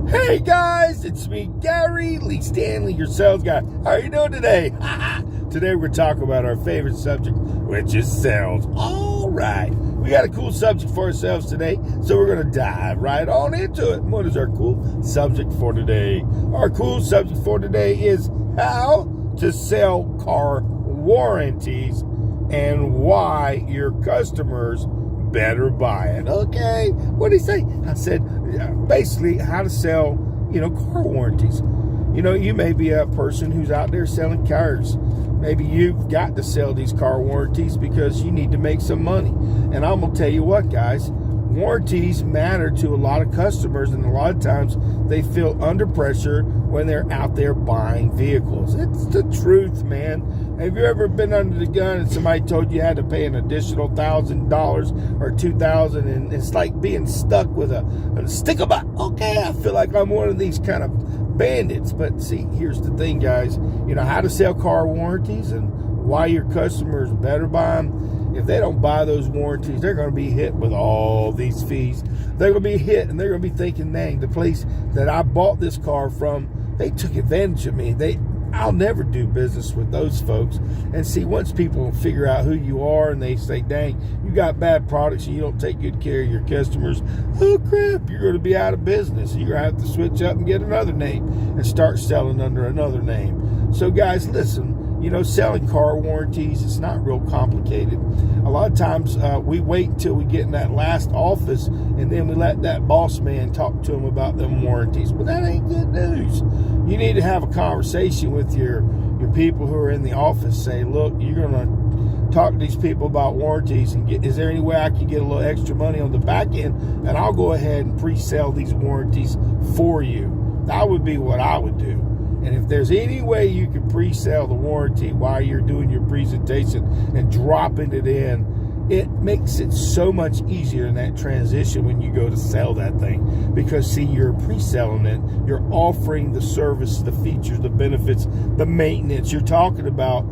Hey guys, it's me, Gary Lee Stanley, your sales guy. How are you doing today? Today we're talking about our favorite subject, which is sales. All right, we got a cool subject for ourselves today, so we're going to dive right on into it. What is our cool subject for today? Our cool subject for today is how to sell car warranties and why your customers better buy it. Okay, what did he say? I said basically how to sell, car warranties. You may be a person who's out there selling cars. Maybe you've got to sell these car warranties because you need to make some money. And I'm gonna tell you what, guys, warranties matter to a lot of customers, and a lot of times they feel under pressure when they're out there buying vehicles. It's the truth, man. Have you ever been under the gun and somebody told you had to pay an additional $1,000 or $2,000, and it's like being stuck with a stick of okay, I feel like I'm one of these kind of bandits. But see, here's the thing, guys. How to sell car warranties and why your customers better buy them. If they don't buy those warranties, they're going to be hit with all these fees. They're going to be hit, and they're going to be thinking, dang, the place that I bought this car from, they took advantage of me. I'll never do business with those folks. And see, once people figure out who you are and they say, dang, you got bad products and you don't take good care of your customers, oh crap, you're going to be out of business. You're going to have to switch up and get another name and start selling under another name. So guys, listen, selling car warranties, it's not real complicated. A lot of times we wait until we get in that last office and then we let that boss man talk to them about them warranties. But that ain't good news. You need to have a conversation with your people who are in the office. Say, look, you're going to talk to these people about warranties, and is there any way I can get a little extra money on the back end, and I'll go ahead and pre-sell these warranties for you. That would be what I would do. And if there's any way you can pre-sell the warranty while you're doing your presentation and dropping it in, it makes it so much easier in that transition when you go to sell that thing. Because, see, you're pre-selling it. You're offering the service, the features, the benefits, the maintenance. You're talking about,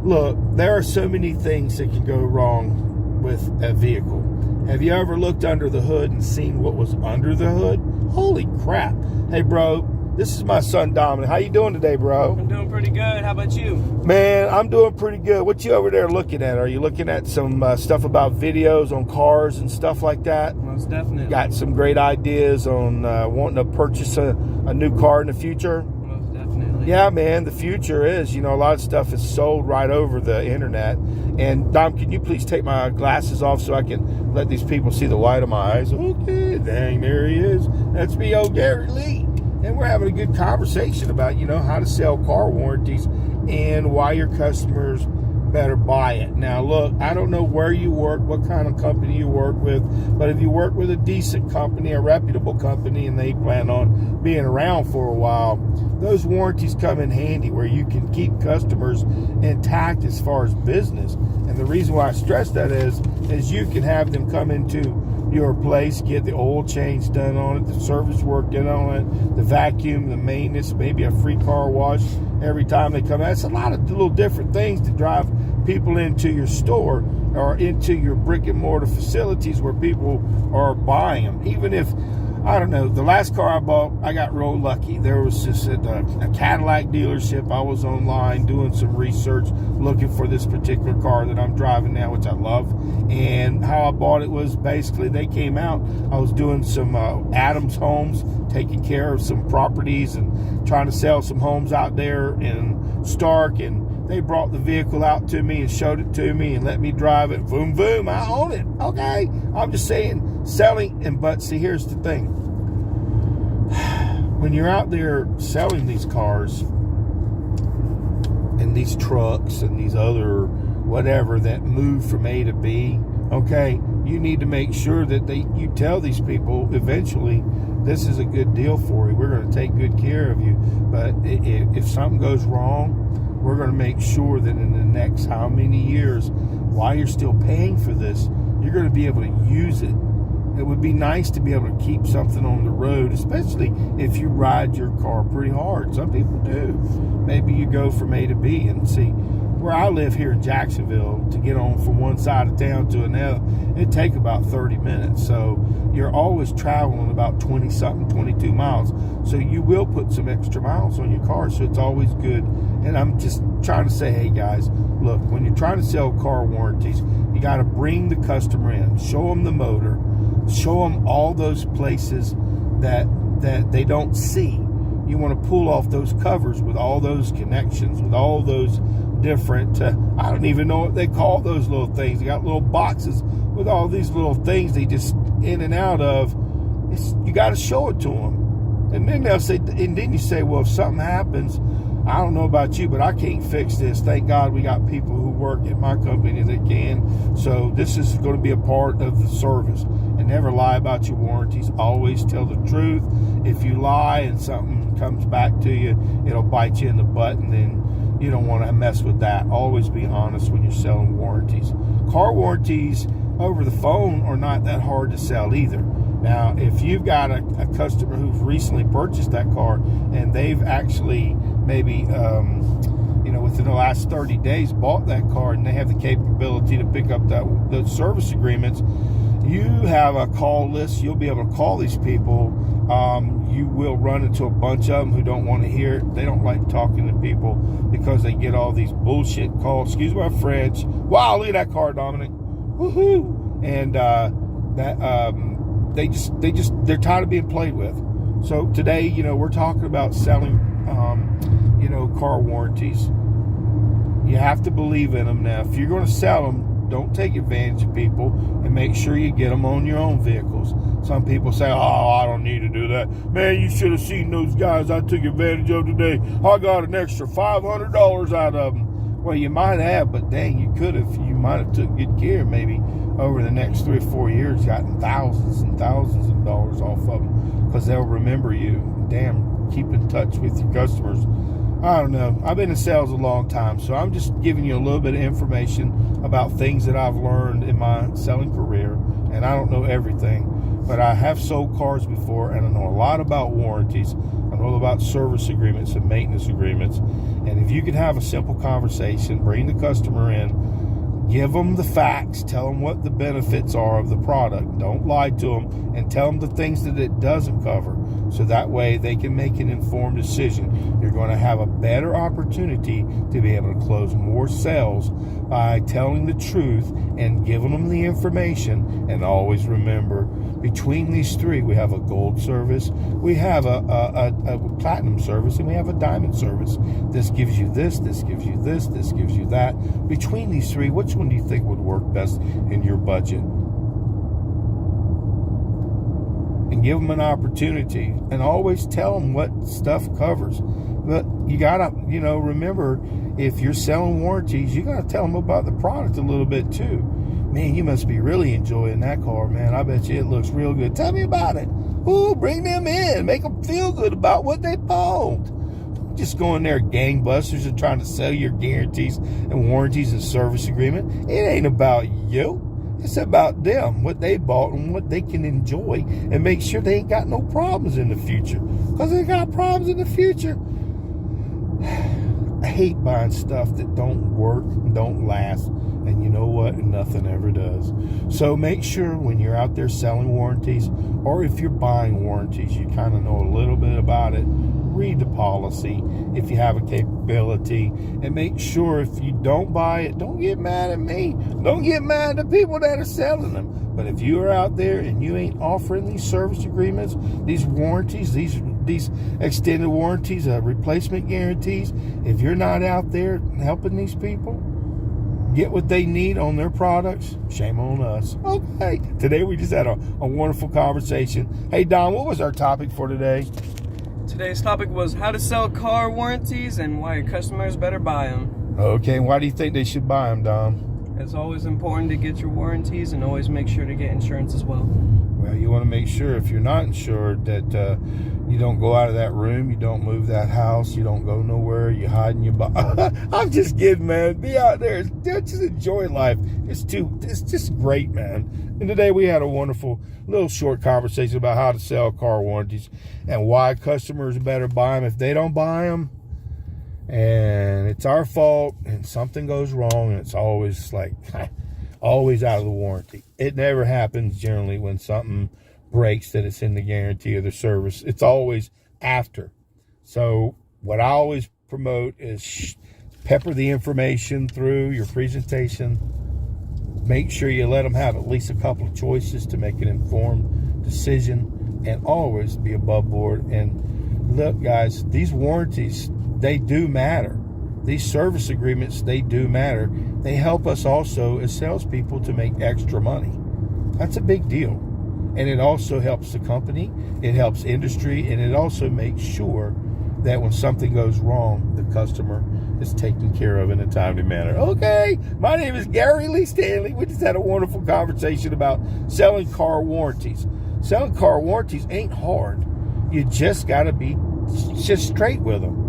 look, there are so many things that can go wrong with a vehicle. Have you ever looked under the hood and seen what was under the hood? Holy crap. Hey, bro. This is my son, Dominic. How you doing today, bro? I'm doing pretty good. How about you? Man, I'm doing pretty good. What you over there looking at? Are you looking at some stuff about videos on cars and stuff like that? Most definitely. Got some great ideas on wanting to purchase a new car in the future? Most definitely. Yeah, man, the future is, a lot of stuff is sold right over the internet. And, Dom, can you please take my glasses off so I can let these people see the white of my eyes? Okay, dang, there he is. That's me, old Gary Lee. And we're having a good conversation about, how to sell car warranties and why your customers better buy it. Now, look, I don't know where you work, what kind of company you work with, but if you work with a decent company, a reputable company, and they plan on being around for a while, those warranties come in handy where you can keep customers intact as far as business. And the reason why I stress that is you can have them come into your place, get the oil change done on it, the service work done on it, the vacuum, the maintenance, maybe a free car wash every time they come out. It's a lot of little different things to drive people into your store or into your brick and mortar facilities where people are buying them. Even if, I don't know, the last car I bought, I got real lucky. There was just a Cadillac dealership. I was online doing some research, looking for this particular car that I'm driving now, which I love. And how I bought it was basically they came out. I was doing some Adams homes, taking care of some properties and trying to sell some homes out there in Stark. And they brought the vehicle out to me and showed it to me and let me drive it. Boom, boom, I own it. Okay, I'm just saying, selling. But see, here's the thing. When you're out there selling these cars and these trucks and these other whatever that move from A to B, okay, you need to make sure that you tell these people eventually, this is a good deal for you. We're going to take good care of you. But if something goes wrong, we're going to make sure that in the next how many years, while you're still paying for this, you're going to be able to use it. It would be nice to be able to keep something on the road, especially if you ride your car pretty hard. Some people do. Maybe you go from A to B and see. where I live here in Jacksonville, to get on from one side of town to another, it'd take about 30 minutes. So you're always traveling about 20-something, 22 miles. So you will put some extra miles on your car, so it's always good. And I'm just trying to say, hey guys, look, when you're trying to sell car warranties, you got to bring the customer in, show them the motor, show them all those places that they don't see. You want to pull off those covers with all those connections, with all those different, I don't even know what they call those little things. They got little boxes with all these little things they just in and out of. You got to show it to them. And then they'll say, and then you say, well, if something happens, I don't know about you, but I can't fix this. Thank God we got people who work at my company that can. So this is going to be a part of the service. And never lie about your warranties. Always tell the truth. If you lie and something comes back to you, it'll bite you in the butt, and then you don't want to mess with that. Always be honest when you're selling warranties. Car warranties over the phone are not that hard to sell either. Now, if you've got a customer who's recently purchased that car and they've actually maybe, within the last 30 days bought that car, and they have the capability to pick up those service agreements, you have a call list. You'll be able to call these people. You will run into a bunch of them who don't want to hear it. They don't like talking to people because they get all these bullshit calls. Excuse my French. Wow, look at that car, Dominic. Woohoo! And they're tired of being played with. So today, we're talking about selling, car warranties. You have to believe in them. Now, if you're going to sell them, don't take advantage of people, and make sure you get them on your own vehicles. Some people say, oh, I don't need to do that. Man, you should have seen those guys I took advantage of today. I got an extra $500 out of them. Well, you might have, but dang, you could have. You might have took good care, maybe over the next 3 or 4 years, gotten thousands and thousands of dollars off of them, because they'll remember you. Damn, keep in touch with your customers. I don't know. I've been in sales a long time, so I'm just giving you a little bit of information about things that I've learned in my selling career, and I don't know everything, but I have sold cars before, and I know a lot about warranties. I know about service agreements and maintenance agreements, and if you can have a simple conversation, bring the customer in, give them the facts, tell them what the benefits are of the product. Don't lie to them, and tell them the things that it doesn't cover, so that way they can make an informed decision. You're going to have a better opportunity to be able to close more sales by telling the truth and giving them the information. And always remember, between these three, we have a gold service, we have a platinum service, and we have a diamond service. This gives you this gives you this gives you that. Between these three, which one do you think would work best in your budget? And give them an opportunity, and always tell them what stuff covers. But you gotta, remember, if you're selling warranties, you gotta tell them about the product a little bit too. Man, you must be really enjoying that car, man. I bet you it looks real good. Tell me about it. Ooh, bring them in. Make them feel good about what they bought. Just going there gangbusters and trying to sell your guarantees and warranties and service agreement. It ain't about you. It's about them, what they bought and what they can enjoy, and make sure they ain't got no problems in the future. Because they got problems in the future. I hate buying stuff that don't work and don't last. And you know what? Nothing ever does. So make sure when you're out there selling warranties, or if you're buying warranties, you kind of know a little bit about it. Read the policy if you have a capability, and make sure if you don't buy it, don't get mad at me. Don't get mad at the people that are selling them. But if you are out there and you ain't offering these service agreements, these warranties, these extended warranties, replacement guarantees, if you're not out there helping these people get what they need on their products, shame on us. Okay, today we just had a wonderful conversation. Hey, Don, what was our topic for today? Today's topic was how to sell car warranties and why your customers better buy them. Okay, why do you think they should buy them, Don? It's always important to get your warranties, and always make sure to get insurance as well. Well, you want to make sure, if you're not insured, that you don't go out of that room, you don't move that house, you don't go nowhere, you hide in your I'm just kidding, man. Be out there. Just enjoy life. It's just great, man. And today we had a wonderful little short conversation about how to sell car warranties and why customers better buy them. If they don't buy them, and it's our fault, and something goes wrong, and it's always like, always out of the warranty. It never happens generally when something breaks that it's in the guarantee of the service. It's always after. So what I always promote is pepper the information through your presentation. Make sure you let them have at least a couple of choices to make an informed decision, and always be above board. And look, guys, these warranties, they do matter. These service agreements, they do matter. They help us also as salespeople to make extra money. That's a big deal. And it also helps the company, it helps industry, and it also makes sure that when something goes wrong, the customer is taken care of in a timely manner. Okay, my name is Gary Lee Stanley. We just had a wonderful conversation about selling car warranties. Selling car warranties ain't hard. You just got to be just straight with them.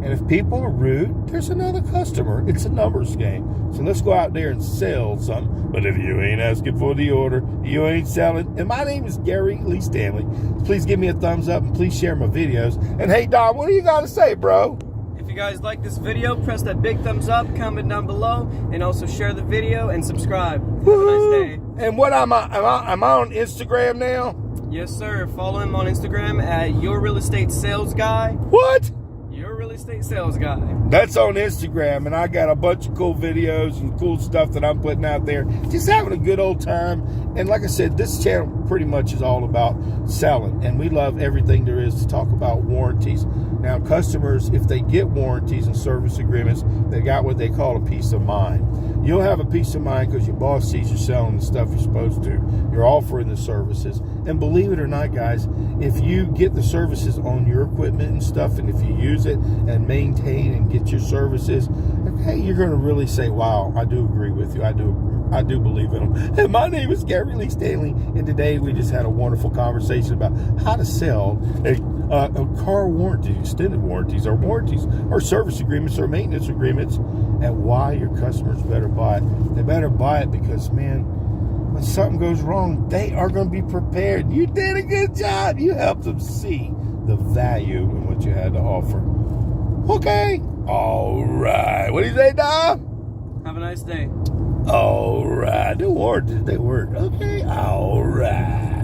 And if people are rude, there's another customer. It's a numbers game. So let's go out there and sell something. But if you ain't asking for the order, you ain't selling. And my name is Gary Lee Stanley. Please give me a thumbs up and please share my videos. And hey, Don, what do you got to say, bro? If you guys like this video, press that big thumbs up, comment down below, and also share the video and subscribe. Have a nice day. And what am I on Instagram now? Yes, sir. Follow him on Instagram at Your Real Estate Sales Guy. What? Your Real Estate Sales Guy. That's on Instagram, and I got a bunch of cool videos and cool stuff that I'm putting out there. Just having a good old time. And like I said, this channel pretty much is all about selling, and we love everything there is to talk about warranties. Now, customers, if they get warranties and service agreements, they got what they call a peace of mind. You'll have a peace of mind because your boss sees you selling the stuff you're supposed to. You're offering the services. And believe it or not, guys, if you get the services on your equipment and stuff, and if you use it and maintain and get your services, okay, you're going to really say, wow, I do agree with you. I do believe in them. And my name is Gary Lee Stanley, and today we just had a wonderful conversation about how to sell a car warranty, extended warranties, or service agreements, or maintenance agreements, and why your customers better buy it. They better buy it because, man, when something goes wrong, they are going to be prepared. You did a good job. You helped them see the value in what you had to offer. Okay. All right. What do you say, Dom? Have a nice day. All right. The warranties, they work. Okay. All right.